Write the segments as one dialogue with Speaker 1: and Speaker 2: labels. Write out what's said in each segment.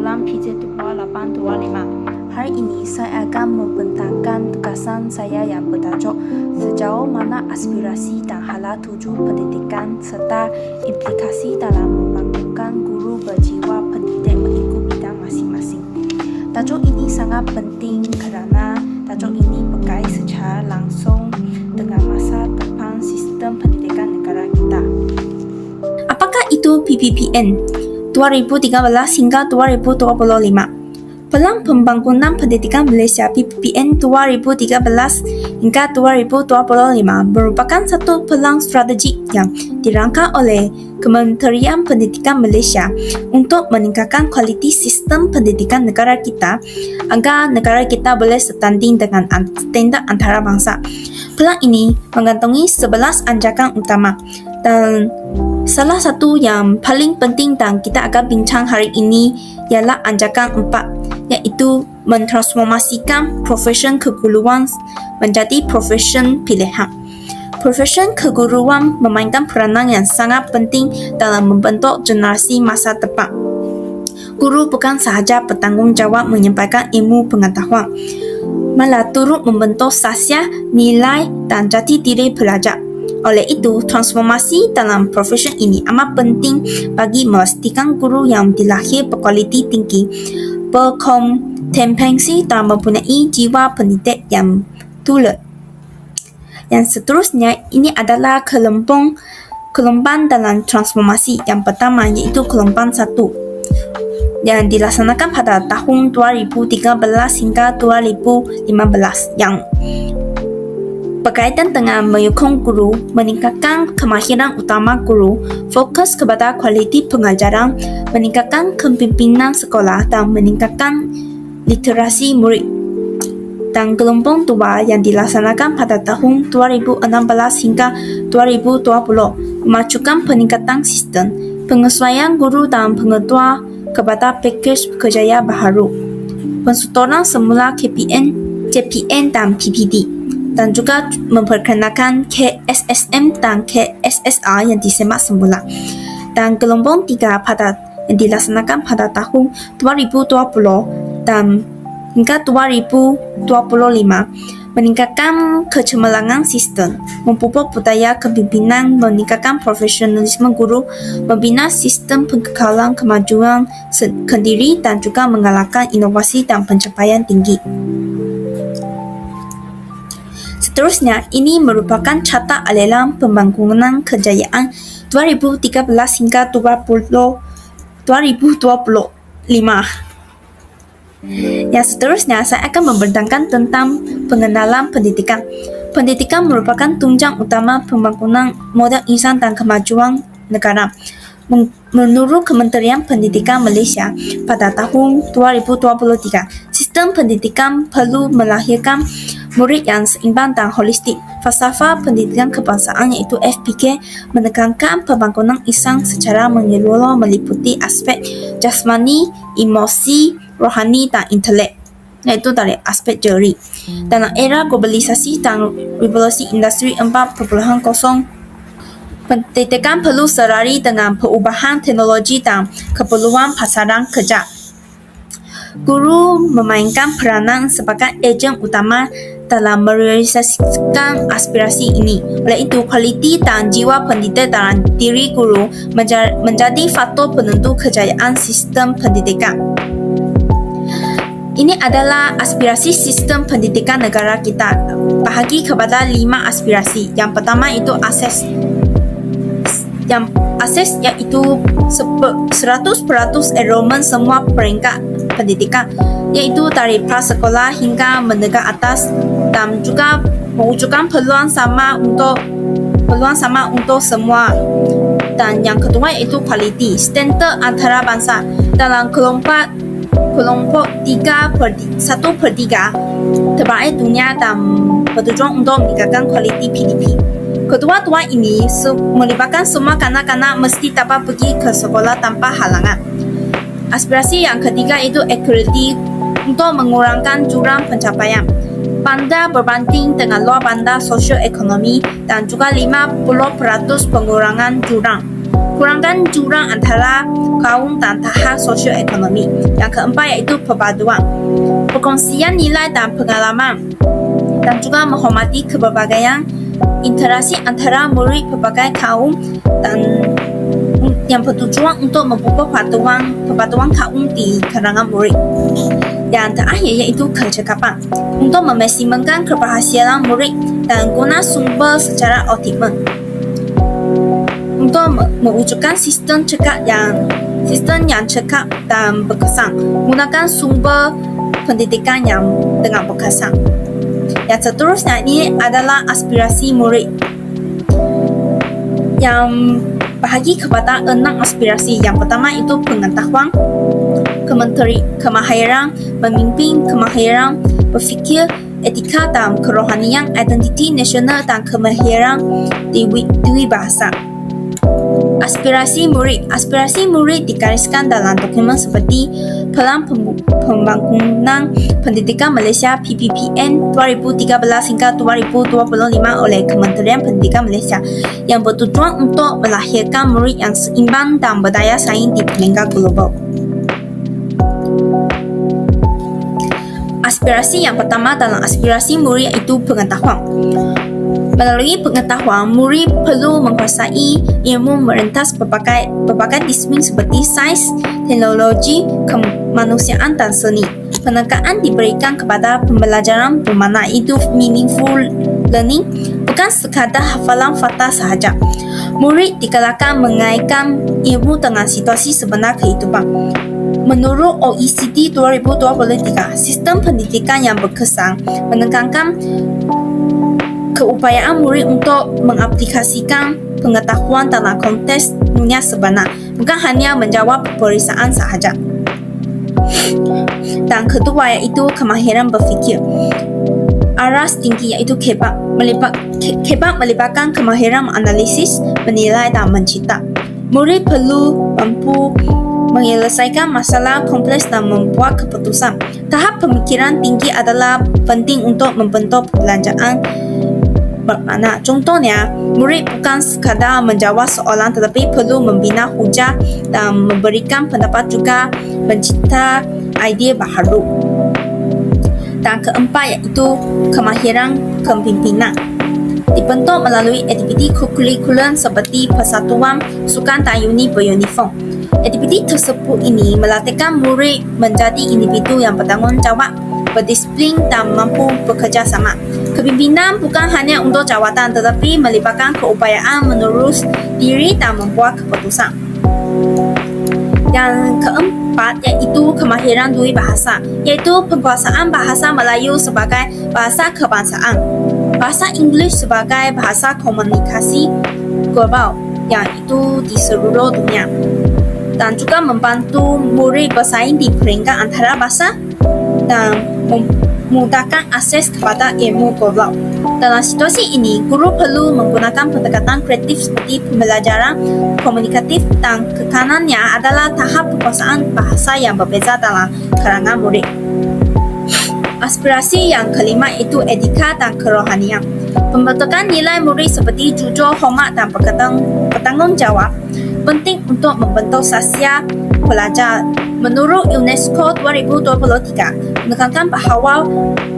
Speaker 1: kumpulan PJ28225. Hari ini saya akan membentangkan tugasan saya yang bertajuk sejauh mana aspirasi dan hala tuju pendidikan serta implikasi dalam membangunkan guru berjiwa pendidik mengikut bidang masing-masing. Tajuk ini sangat penting kerana tajuk ini berkait secara langsung dengan masa depan sistem pendidikan negara kita.
Speaker 2: Apakah itu PPPN 2013 hingga 2025? Pelan Pembangunan Pendidikan Malaysia PPPN 2013 hingga 2025 merupakan satu pelan strategi yang dirancang oleh Kementerian Pendidikan Malaysia untuk meningkatkan kualiti sistem pendidikan negara kita agar negara kita boleh setanding dengan standard antarabangsa. Pelan ini mengandungi 11 anjakan utama dan salah satu yang paling penting dan kita akan bincang hari ini ialah anjakan 4, iaitu mentransformasikan profesion keguruan menjadi profesion pilihan. Profesion keguruan memainkan peranan yang sangat penting dalam membentuk generasi masa depan. Guru bukan sahaja bertanggungjawab menyampaikan ilmu pengetahuan, malah turut membentuk sasiah, nilai dan jati diri pelajar. Oleh itu, transformasi dalam profesion ini amat penting bagi memastikan guru yang dilahir berkualiti tinggi, berkompetensi dan mempunyai jiwa pendidik yang tulen. Yang seterusnya, ini adalah gelombang dalam transformasi. Yang pertama iaitu gelombang 1 yang dilaksanakan pada tahun 2013 hingga 2015 yang berkaitan dengan menyokong guru, meningkatkan kemahiran utama guru, fokus kepada kualiti pengajaran, meningkatkan kepimpinan sekolah dan meningkatkan literasi murid. Dan gelombang 2 yang dilaksanakan pada tahun 2016 hingga 2020 memajukan peningkatan sistem, penyesuaian guru dan pengetua kepada pakej kerjaya baharu, pensutoran semula KPN, JPN dan PPD, dan juga memperkenalkan KSSM dan KSSR yang disemak semula. Dan gelombang 3 yang dilaksanakan pada tahun 2020 dan hingga 2025 meningkatkan kecemerlangan sistem, memupuk budaya kepimpinan, meningkatkan profesionalisme guru, membina sistem pengekalan kemajuan sendiri dan juga menggalakkan inovasi dan pencapaian tinggi. Seterusnya, ini merupakan carta alelan pembangunan kejayaan 2013 hingga 2025. Yang seterusnya, saya akan membentangkan tentang pengenalan pendidikan. Pendidikan merupakan tunjang utama pembangunan modal insan dan kemajuan negara. Menurut Kementerian Pendidikan Malaysia, pada tahun 2023, sistem pendidikan perlu melahirkan murid yang seimbang dan holistik. Falsafah pendidikan kebangsaan iaitu FPK menekankan pembangunan insan secara menyeluruh meliputi aspek jasmani, emosi, rohani dan intelek, iaitu dari aspek teori. Dalam era globalisasi dan revolusi industri 4.0, pendidikan perlu selari dengan perubahan teknologi dan keperluan pasaran kerja. Guru memainkan peranan sebagai ejen utama dalam merealisasikan aspirasi ini. Oleh itu, kualiti dan jiwa pendidik dalam diri guru menjadi faktor penentu kejayaan sistem pendidikan. Ini adalah aspirasi sistem pendidikan negara kita. Bahagi kepada 5 aspirasi. Yang pertama itu akses. Yang akses iaitu 100% enrollment semua peringkat pendidikan, iaitu dari prasekolah hingga menengah atas, dan juga mewujudkan peluang sama untuk semua. Dan yang kedua iaitu kualiti, standard antarabangsa dalam kelompok 1/3 terbaik dunia dan bertujuan untuk meningkatkan kualiti PDP. Kedua-dua ini melibatkan semua kanak-kanak mesti dapat pergi ke sekolah tanpa halangan. Aspirasi yang ketiga itu equality untuk mengurangkan jurang pencapaian. Banda berbanding dengan luar banda sosial ekonomi dan juga 50% pengurangan jurang. kurangkan jurang antara kaum dan tahap sosioekonomi. Yang keempat yaitu perpaduan, perkongsian nilai dan pengalaman, dan juga menghormati keberbagian interaksi antara murid pelbagai kaum dan yang bertujuan untuk memupuk perpaduan kaum di kalangan murid. Yang terakhir yaitu kecekapan, untuk memaksimumkan keberhasilan murid dan guna sumber secara optimal, untuk mewujudkan sistem yang cekap dan berkesan, menggunakan sumber pendidikan yang dengan berkesan. Yang seterusnya ini adalah aspirasi murid yang bahagi kepada 6 aspirasi. Yang pertama itu pengetahuan, kemahiran memimpin, kemahiran berfikir, etika dan kerohanian, identiti nasional dan kemahiran dwi bahasa. Aspirasi murid digariskan dalam dokumen seperti Pelan Pembangunan Pendidikan Malaysia PPPN 2013 hingga 2025 oleh Kementerian Pendidikan Malaysia, yang bertujuan untuk melahirkan murid yang seimbang dan berdaya saing di peringkat global. Aspirasi yang pertama dalam aspirasi murid iaitu pengetahuan. Melalui pengetahuan, murid perlu menguasai ilmu merentas berbagai disiplin seperti sains, teknologi, kemanusiaan dan seni. Penekankan diberikan kepada pembelajaran bermakna itu meaningful learning, bukan sekadar hafalan fakta sahaja. Murid digalakkan mengaitkan ilmu dengan situasi sebenar kehidupan. Menurut OECD 2023, sistem pendidikan yang berkesan menekankan keupayaan murid untuk mengaplikasikan pengetahuan dalam konteks dunia sebenar, bukan hanya menjawab peperiksaan sahaja. Dan kedua yaitu kemahiran berfikir. Aras tinggi yaitu kebat melibatkan kemahiran menganalisis, menilai dan mencipta. Murid perlu mampu menyelesaikan masalah kompleks dan membuat keputusan. Tahap pemikiran tinggi adalah penting untuk membentuk perbelanjaan bermakna. Contohnya, murid bukan sekadar menjawab soalan tetapi perlu membina hujah dan memberikan pendapat, juga mencipta idea baharu. Dan keempat iaitu kemahiran kepimpinan. Dibentuk melalui aktiviti kurikulum seperti persatuan, sukan dan unit beruniform. Aktiviti tersebut ini melatihkan murid menjadi individu yang bertanggungjawab, berdisiplin dan mampu bekerja sama. Kepimpinan bukan hanya untuk jawatan tetapi melibatkan keupayaan menurus diri dan membuat keputusan. Yang keempat yaitu kemahiran dui bahasa, yaitu penguasaan bahasa Melayu sebagai bahasa kebangsaan, bahasa Inggeris sebagai bahasa komunikasi global yang itu di seluruh dunia, dan juga membantu murid bersaing di peringkat antara bahasa dan memudahkan akses kepada ilmu global. Dalam situasi ini, guru perlu menggunakan pendekatan kreatif seperti pembelajaran komunikatif, dan tekanannya adalah tahap penguasaan bahasa yang berbeza dalam kalangan murid. Aspirasi yang kelima itu etika dan kerohanian. Pembentukan nilai murid seperti jujur, hormat dan bertanggungjawab penting untuk membentuk sasya pelajar. Menurut UNESCO 2023, menekankan bahawa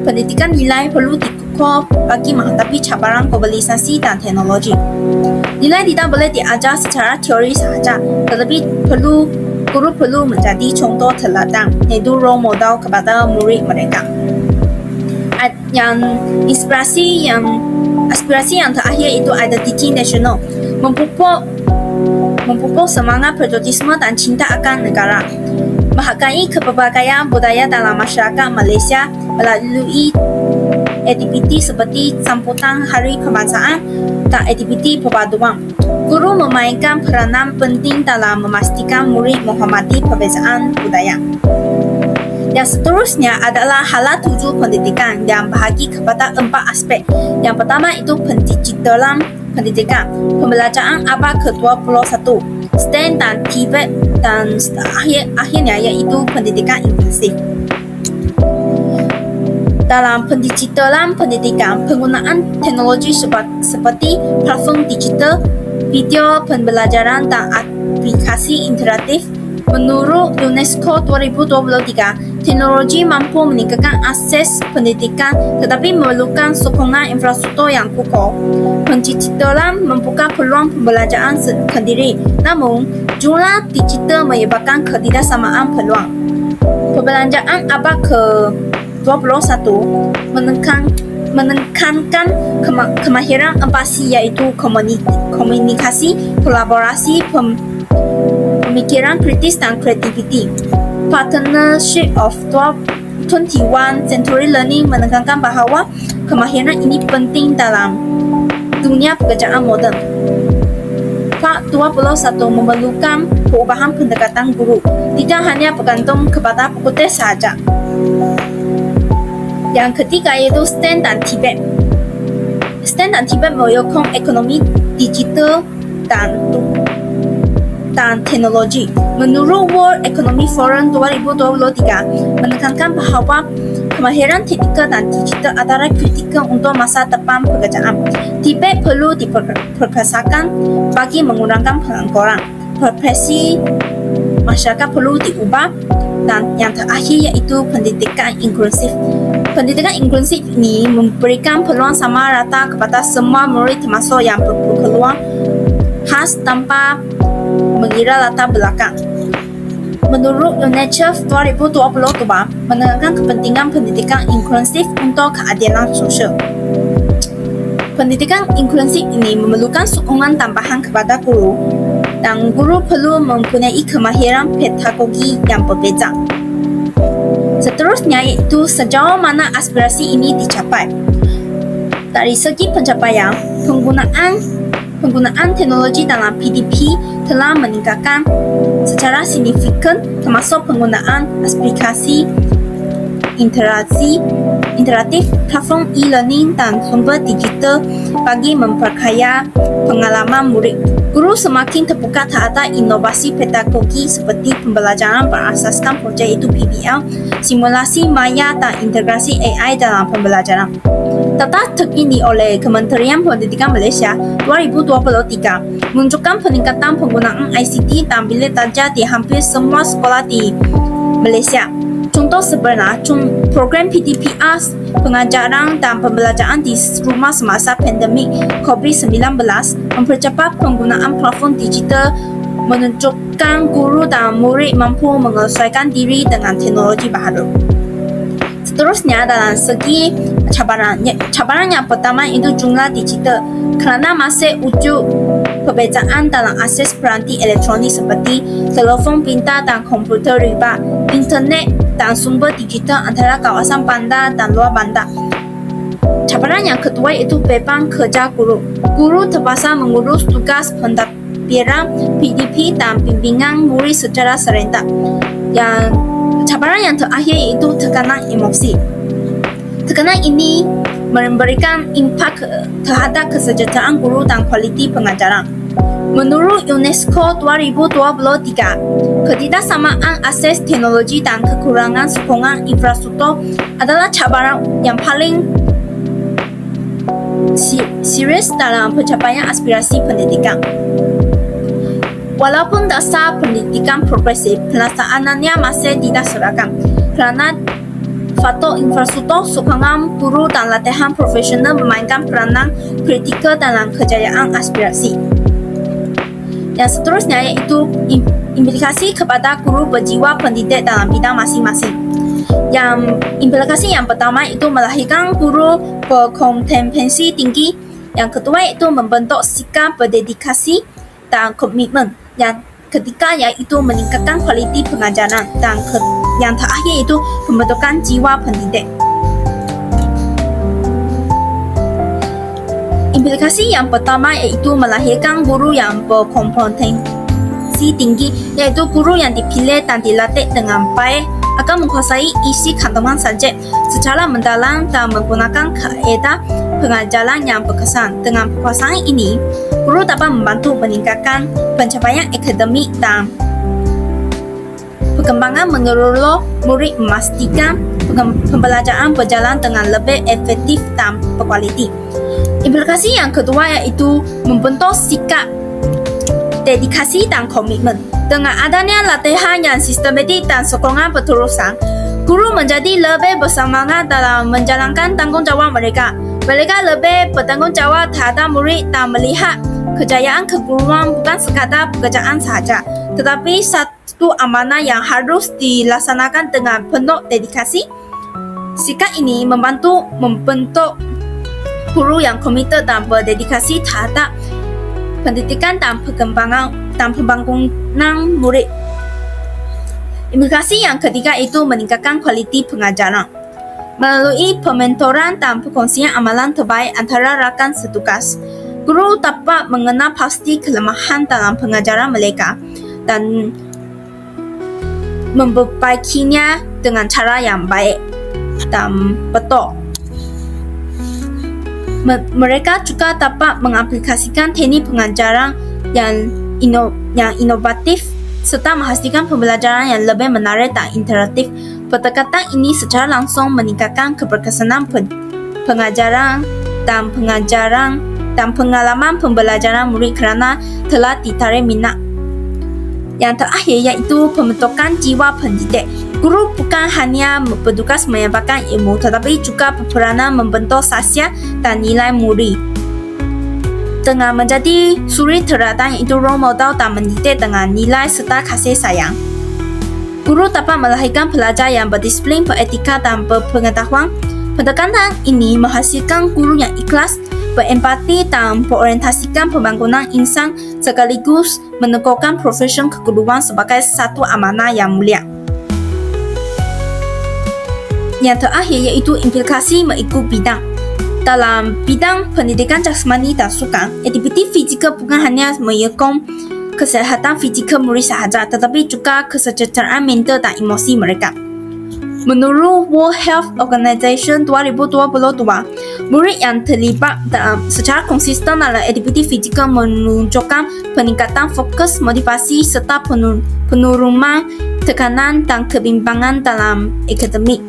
Speaker 2: pendidikan nilai perlu dikukuh bagi menghadapi cabaran globalisasi dan teknologi. Nilai tidak boleh diajar secara teori sahaja, tetapi guru perlu menjadi contoh teladan, iaitu role model kepada murid mereka. Aspirasi yang terakhir itu identiti nasional, memupuk semangat patriotisme dan cinta akan negara, menghargai keberbagian budaya dalam masyarakat Malaysia melalui aktiviti seperti sambutan Hari Kebangsaan dan aktiviti perpaduan. Guru memainkan peranan penting dalam memastikan murid menghormati perbezaan budaya. Yang seterusnya adalah hala tuju pendidikan yang bahagi kepada 4 aspek. Yang pertama itu pendigitalan pendidikan, pembelajaran abad ke-21, STEM dan TVET, dan akhirnya yaitu pendidikan inklusif. Dalam pendigitalan pendidikan, penggunaan teknologi seperti platform digital, video pembelajaran dan aplikasi interaktif. Menurut UNESCO 2023, teknologi mampu meningkatkan akses pendidikan tetapi memerlukan sokongan infrastruktur yang kukuh. Pendigitalan membuka peluang pembelajaran sendiri, namun jumlah digital menyebabkan ketidaksamaan peluang. Pembelajaran abad ke-21 menekankan kemahiran empati iaitu komunikasi, kolaborasi, pemikiran kritis dan kreativiti. Partnership of 21 Century Learning menekankan bahawa kemahiran ini penting dalam dunia pekerjaan moden. Part 21 memerlukan perubahan pendekatan guru, tidak hanya bergantung kepada buku teks sahaja. Yang ketiga yaitu STEM dan Tibet. STEM dan Tibet menyokong ekonomi digital dan teknologi. Menurut World Economic Forum 2023 menekankan bahawa kemahiran teknikal dan digital adalah kritikal untuk masa depan pekerjaan. Tibet perlu diperkasakan bagi mengurangkan pengangguran. Persepsi masyarakat perlu diubah, dan yang terakhir iaitu pendidikan inklusif. Pendidikan inklusif ini memberikan peluang sama rata kepada semua murid termasuk yang berkeluar khas tanpa mengira latar belakang. Menurut UNICEF 2022 menekankan kepentingan pendidikan inklusif untuk keadilan sosial. Pendidikan inklusif ini memerlukan sokongan tambahan kepada guru, dan guru perlu mempunyai kemahiran pedagogi yang berbeza. Seterusnya iaitu sejauh mana aspirasi ini dicapai. Dari segi pencapaian, penggunaan teknologi dalam PDP telah meningkatkan secara signifikan, termasuk penggunaan aplikasi interaktif, platform e-learning dan sumber digital bagi memperkaya pengalaman murid. Guru semakin terbuka terhadap inovasi pedagogi seperti pembelajaran berasaskan projek itu PBL, simulasi maya dan integrasi AI dalam pembelajaran. Data terkini oleh Kementerian Pendidikan Malaysia 2023 menunjukkan peningkatan penggunaan ICT dan bilik darjah di hampir semua sekolah di Malaysia. Contoh sebenar, program PDPR pengajaran dan pembelajaran di rumah semasa pandemik COVID-19 mempercepat penggunaan platform digital, menunjukkan guru dan murid mampu menyesuaikan diri dengan teknologi baru. Seterusnya dalam segi cabaran yang pertama itu jumlah digital, kerana masih wujud perbezaan dalam akses peranti elektronik seperti telefon pintar dan komputer riba, internet dan sumber digital antara kawasan bandar dan luar bandar. Cabaran yang kedua itu beban kerja guru. Guru terpaksa mengurus tugas pentadbiran PDP dan bimbingan murid secara serentak. Cabaran yang terakhir itu tekanan emosi. Tekanan ini memberikan impak terhadap kesejahteraan guru dan kualiti pengajaran. Menurut UNESCO 2023, ketidaksamaan akses teknologi dan kekurangan sokongan infrastruktur adalah cabaran yang paling serius dalam pencapaian aspirasi pendidikan. Walaupun dasar pendidikan progresif, pelaksanaannya masih tidak seragam kerana faktor infrastruktur, sokongan guru dan latihan profesional memainkan peranan kritikal dalam kejayaan aspirasi. Yang seterusnya iaitu implikasi kepada guru berjiwa pendidik dalam bidang masing-masing. Yang implikasi yang pertama itu melahirkan guru berkompetensi tinggi. Yang kedua itu membentuk sikap berdedikasi dan komitmen. Yang ketiga iaitu meningkatkan kualiti pengajaran, dan yang terakhir itu pembentukan jiwa pendidik. Implikasi yang pertama iaitu melahirkan guru yang berkompetensi tinggi, iaitu guru yang dipilih dan dilatih dengan baik akan menguasai isi kandungan subjek secara mendalam dan menggunakan kaedah pengajaran yang berkesan. Dengan penguasaan ini, guru dapat membantu meningkatkan pencapaian akademik dan perkembangan menyeluruh murid, memastikan pembelajaran berjalan dengan lebih efektif dan berkualiti. Implikasi yang kedua iaitu membentuk sikap dedikasi dan komitmen. Dengan adanya latihan yang sistematik dan sokongan berterusan, guru menjadi lebih bersemangat dalam menjalankan tanggungjawab mereka. Mereka lebih bertanggung jawab terhadap murid dan melihat kejayaan keguruan bukan sekadar pekerjaan sahaja, tetapi satu amanah yang harus dilaksanakan dengan penuh dedikasi. Sikap ini membantu membentuk guru yang komited dan berdedikasi terhadap pendidikan dan pembangunan murid. Implikasi yang ketiga itu meningkatkan kualiti pengajaran. Melalui pementoran dan perkongsian amalan terbaik antara rakan setugas, guru dapat mengenal pasti kelemahan dalam pengajaran mereka dan memperbaikinya dengan cara yang baik dan betul. Mereka juga dapat mengaplikasikan teknik pengajaran yang inovatif serta menghasilkan pembelajaran yang lebih menarik dan interaktif. Pendekatan ini secara langsung meningkatkan keberkesanan pengajaran dan pengalaman pembelajaran murid kerana telah ditarik minat. Yang terakhir iaitu pembentukan jiwa pendidik. Guru bukan hanya bertugas menyampaikan ilmu tetapi juga berperanan membentuk khasiat dan nilai murid. Dengan menjadi suri teladan iaitu role model dan mendidik dengan nilai serta kasih sayang, guru dapat melahirkan pelajar yang berdisiplin, beretika dan berpengetahuan. Pendekatan ini menghasilkan guru yang ikhlas, berempati dan berorientasikan pembangunan insan sekaligus meneguhkan profesion keguruan sebagai satu amanah yang mulia. Yang terakhir iaitu implikasi mengikut bidang. Dalam bidang pendidikan jasmani dan sukan, aktiviti fizikal bukan hanya menyokong kesihatan fizikal murid sahaja tetapi juga kesejahteraan mental dan emosi mereka. Menurut World Health Organization 2022, murid yang terlibat secara konsisten dalam aktiviti fizikal menunjukkan peningkatan fokus, motivasi serta penurunan tekanan dan kebimbangan dalam akademik.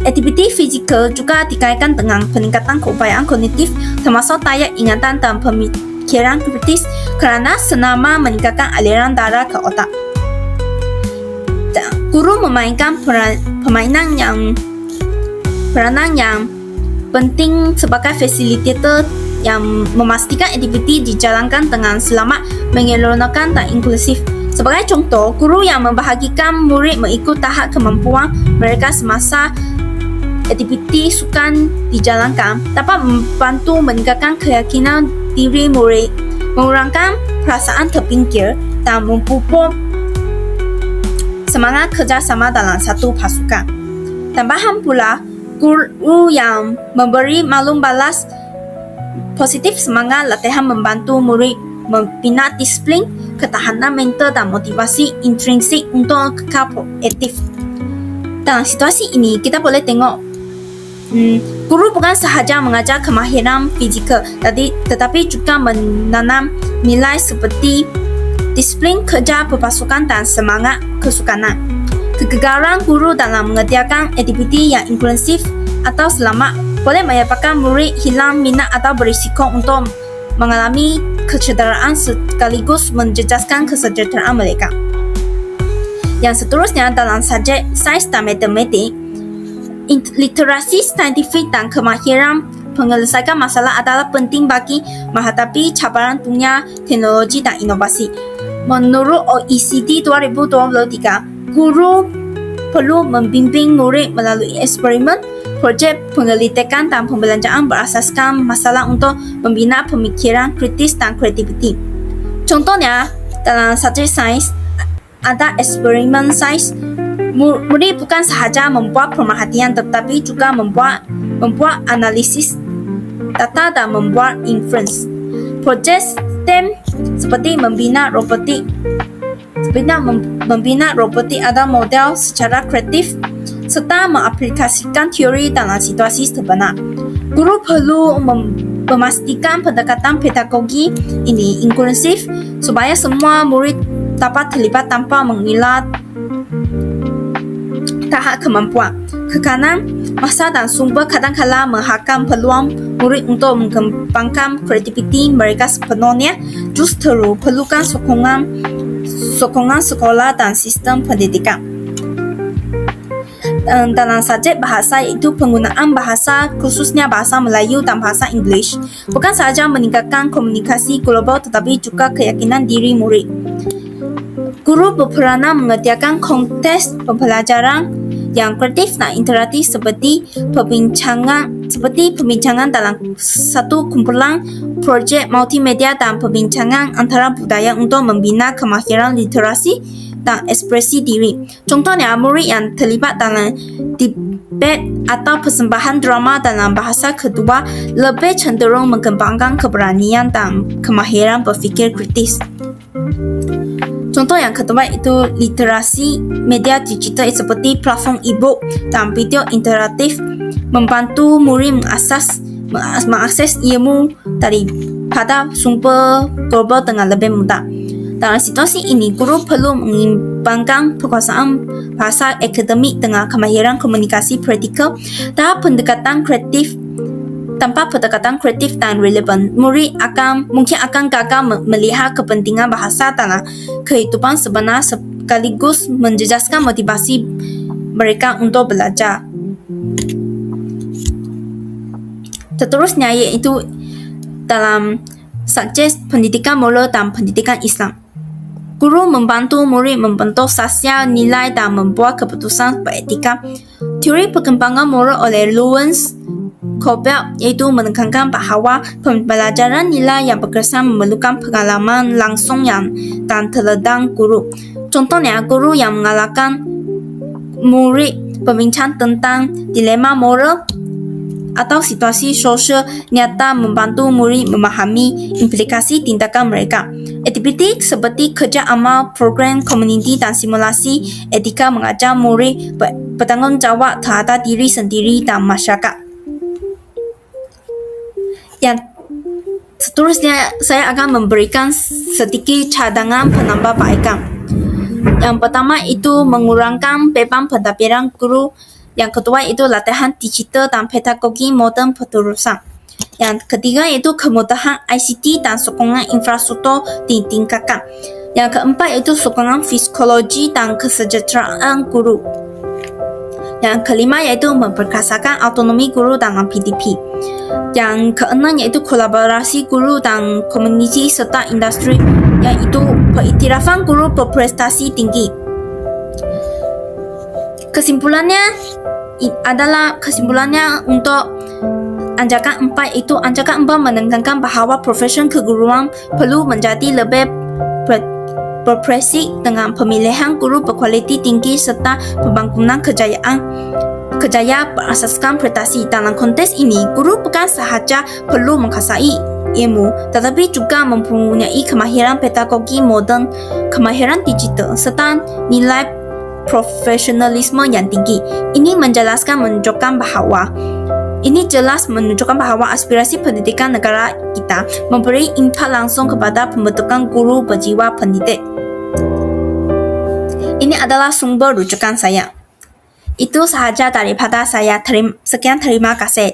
Speaker 2: Aktiviti fizikal juga dikaitkan dengan peningkatan keupayaan kognitif termasuk daya ingatan dan pemikiran kritis kerana senama meningkatkan aliran darah ke otak. Guru memainkan peranan yang penting sebagai fasilitator yang memastikan aktiviti dijalankan dengan selamat, menyeronokkan dan inklusif. Sebagai contoh, guru yang membahagikan murid mengikut tahap kemampuan mereka semasa aktiviti sukan dijalankan dapat membantu meningkatkan keyakinan diri murid, mengurangkan perasaan terpinggir dan memupuk semangat kerjasama dalam satu pasukan. Tambahan pula, guru yang memberi maklum balas positif semangat latihan membantu murid membina disiplin, ketahanan mental dan motivasi intrinsik untuk kekal proaktif. Dalam situasi ini, kita boleh tengok guru bukan sahaja mengajar kemahiran fizikal tetapi juga menanam nilai seperti disiplin kerja berpasukan dan semangat kesukanan. Kegagalan guru dalam mengerjakan aktiviti yang inklusif atau selamat boleh menyebabkan murid hilang minat atau berisiko untuk mengalami kecederaan sekaligus menjejaskan kesejahteraan mereka. Yang seterusnya dalam subjek sains dan matematik, literasi saintifik dan kemahiran penyelesaian masalah adalah penting bagi menghadapi cabaran dunia teknologi dan inovasi. Menurut OECD 2023, guru perlu membimbing murid melalui eksperimen, projek penyelidikan dan pembelajaran berasaskan masalah untuk membina pemikiran kritis dan kreativiti. Contohnya, dalam subjek sains, ada eksperimen sains. Murid bukan sahaja membuat pemerhatian tetapi juga membuat analisis data dan membuat inference. Projek STEM seperti membina robotik atau model secara kreatif serta mengaplikasikan teori dalam situasi sebenar. Guru perlu memastikan pendekatan pedagogi ini inklusif supaya semua murid dapat terlibat tanpa mengilat tahap kemampuan. kekanan, masa dan sumber kadang-kala menghakam peluang murid untuk mengembangkan kreativiti mereka sepenuhnya, justru perlukan sokongan sekolah dan sistem pendidikan. Dalam subjek bahasa iaitu penggunaan bahasa khususnya bahasa Melayu dan bahasa Inggeris bukan sahaja meningkatkan komunikasi global tetapi juga keyakinan diri murid. Guru berperanan menyediakan konteks pembelajaran yang kreatif dan interaktif seperti perbincangan dalam satu kumpulan projek multimedia dan perbincangan antara budaya untuk membina kemahiran literasi dan ekspresi diri. Contohnya, murid yang terlibat dalam debat atau persembahan drama dalam bahasa kedua lebih cenderung mengembangkan keberanian dan kemahiran berfikir kritis. Contoh yang kedua itu literasi media digital seperti platform e-book dan video interaktif membantu murid mengakses ilmu daripada sumber global dengan lebih mudah. Dalam situasi ini, guru perlu mengimbangkan penguasaan bahasa akademik dengan kemahiran komunikasi praktikal dan pendekatan kreatif. Tanpa pendekatan kreatif dan relevan, murid mungkin akan gagal melihat kepentingan bahasa dalam kehidupan sebenar sekaligus menjejaskan motivasi mereka untuk belajar. Seterusnya yaitu dalam subjek pendidikan moral dan pendidikan Islam. Guru membantu murid membentuk sosial nilai dan membuat keputusan beretika. Teori perkembangan moral oleh Lawrence Kohlberg iaitu menekankan bahawa pembelajaran nilai yang berkesan memerlukan pengalaman langsung dan teladan guru. Contohnya, guru yang mengalahkan murid berbincang tentang dilema moral atau situasi sosial nyata membantu murid memahami implikasi tindakan mereka. Aktiviti seperti kerja amal, program komuniti dan simulasi etika mengajar murid bertanggungjawab terhadap diri sendiri dan masyarakat. Yang seterusnya, saya akan memberikan sedikit cadangan penambahbaikan. Yang pertama itu mengurangkan beban pentadbiran guru. Yang kedua itu latihan digital dan pedagogi moden penerusan. Yang ketiga itu kemudahan ICT dan sokongan infrastruktur ditingkatkan. Yang keempat itu sokongan psikologi dan kesejahteraan guru. Yang kelima yaitu memperkasakan autonomi guru dalam PDP. Yang keenam yaitu kolaborasi guru dan komuniti serta industri, yaitu pengiktirafan guru berprestasi tinggi. Kesimpulannya untuk anjakan 4 itu anjakan 4 menekankan bahawa profesion keguruan perlu menjadi lebih berpresik dengan pemilihan guru berkualiti tinggi serta pembangunan kejayaan berasaskan prestasi. Dalam konteks ini, guru bukan sahaja perlu menguasai ilmu tetapi juga mempunyai kemahiran pedagogi moden, kemahiran digital serta nilai profesionalisme yang tinggi. Ini jelas menunjukkan bahawa aspirasi pendidikan negara kita memberi impak langsung kepada pembentukan guru berjiwa pendidik. Ini adalah sumber rujukan saya. Itu sahaja daripada saya. Sekian, terima kasih.